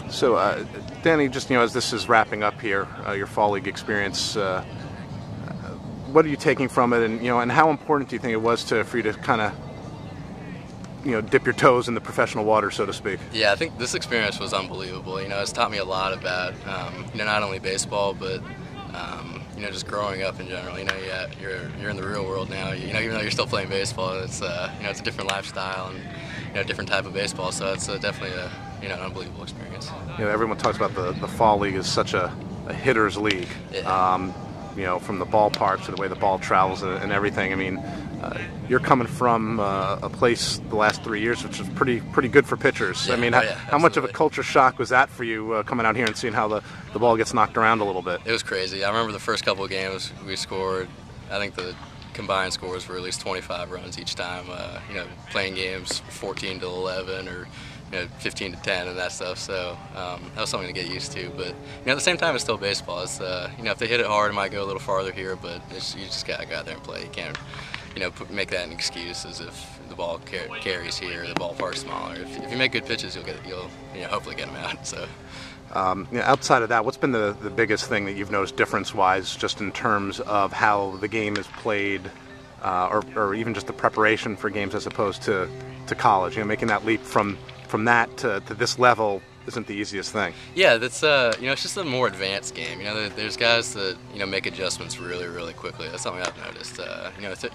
So, Danny, just as this is wrapping up here, your fall league experience, what are you taking from it, and how important do you think it was for you to kind of dip your toes in the professional water, so to speak? Yeah, I think this experience was unbelievable. It's taught me a lot about not only baseball, but just growing up in general. You're in the real world now. Even though you're still playing baseball, it's it's a different lifestyle and a different type of baseball. So it's definitely an unbelievable experience. Everyone talks about the fall league as such a hitter's league. Yeah. From the ballpark to the way the ball travels and everything. I mean, you're coming from a place the last 3 years which is pretty good for pitchers. Yeah. I mean, Oh, yeah, how much of a absolutely. culture shock was that for you coming out here and seeing how the ball gets knocked around a little bit? It was crazy. I remember the first couple of games we scored. I think the combined scores were at least 25 runs each time. Playing games 14 to 11 or 15 to 10 and that stuff. So that was something to get used to. But at the same time, it's still baseball. It's if they hit it hard, it might go a little farther here. But you just gotta go out there and play. You can't make that an excuse as if the ball carries here, or the ballpark's smaller. If you make good pitches, you'll hopefully get them out. So. Outside of that, what's been the biggest thing that you've noticed difference-wise, just in terms of how the game is played, or even just the preparation for games as opposed to college? Making that leap from that to this level isn't the easiest thing. Yeah, that's it's just a more advanced game. There's guys that make adjustments really quickly. That's something I've noticed.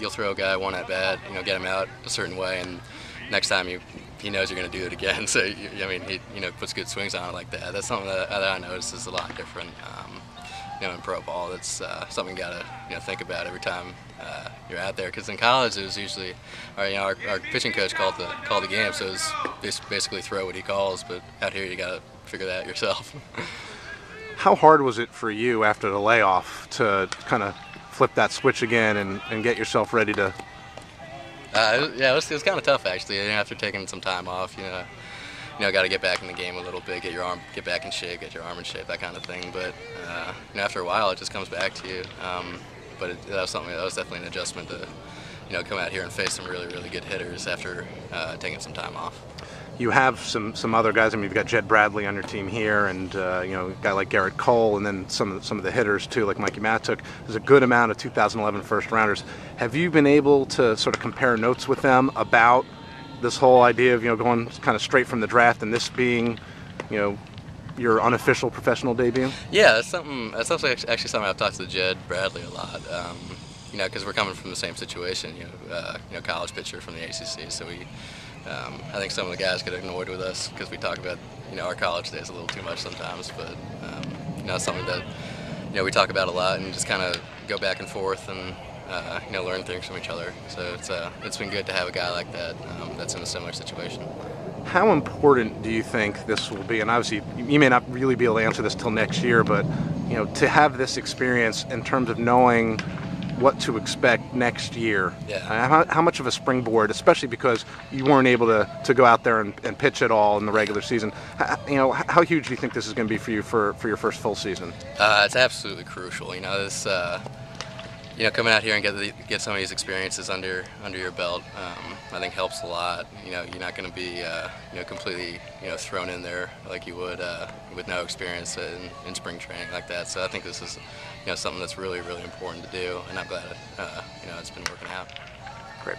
You'll throw a guy one at bat, get him out a certain way, and next time he knows you're going to do it again. So he puts good swings on it like that. That's something that I notice is a lot different. In pro ball, that's something you got to think about every time you're out there. Because in college, it was usually our pitching coach called the game, so it's basically throw what he calls. But out here, you got to figure that out yourself. How hard was it for you after the layoff to kind of flip that switch again and get yourself ready to? Yeah, it was kind of tough actually. After taking some time off, got to get back in the game a little bit, get back in shape, get your arm in shape, that kind of thing. But after a while, it just comes back to you. But that was definitely an adjustment to come out here and face some really good hitters after taking some time off. You have some other guys. I mean, you've got Jed Bradley on your team here, and a guy like Garrett Cole, and then some of the hitters too, like Mikey Mattook. There's a good amount of 2011 first rounders. Have you been able to sort of compare notes with them about this whole idea of going kind of straight from the draft and this being your unofficial professional debut? Yeah, that's actually something I've talked to Jed Bradley a lot. Because we're coming from the same situation. College pitcher from the ACC, so I think some of the guys get annoyed with us because we talk about our college days a little too much sometimes. But it's something that we talk about a lot and just kind of go back and forth and learn things from each other. So it's been good to have a guy like that that's in a similar situation. How important do you think this will be? And obviously, you may not really be able to answer this till next year, but to have this experience in terms of knowing what to expect next year. Yeah. How much of a springboard, especially because you weren't able to go out there and pitch at all in the regular season. How huge do you think this is going to be for you for your first full season? It's absolutely crucial. This. Coming out here and get some of these experiences under your belt, I think helps a lot. You're not going to be completely thrown in there like you would with no experience in spring training like that. So I think this is something that's really important to do, and I'm glad it's been working out.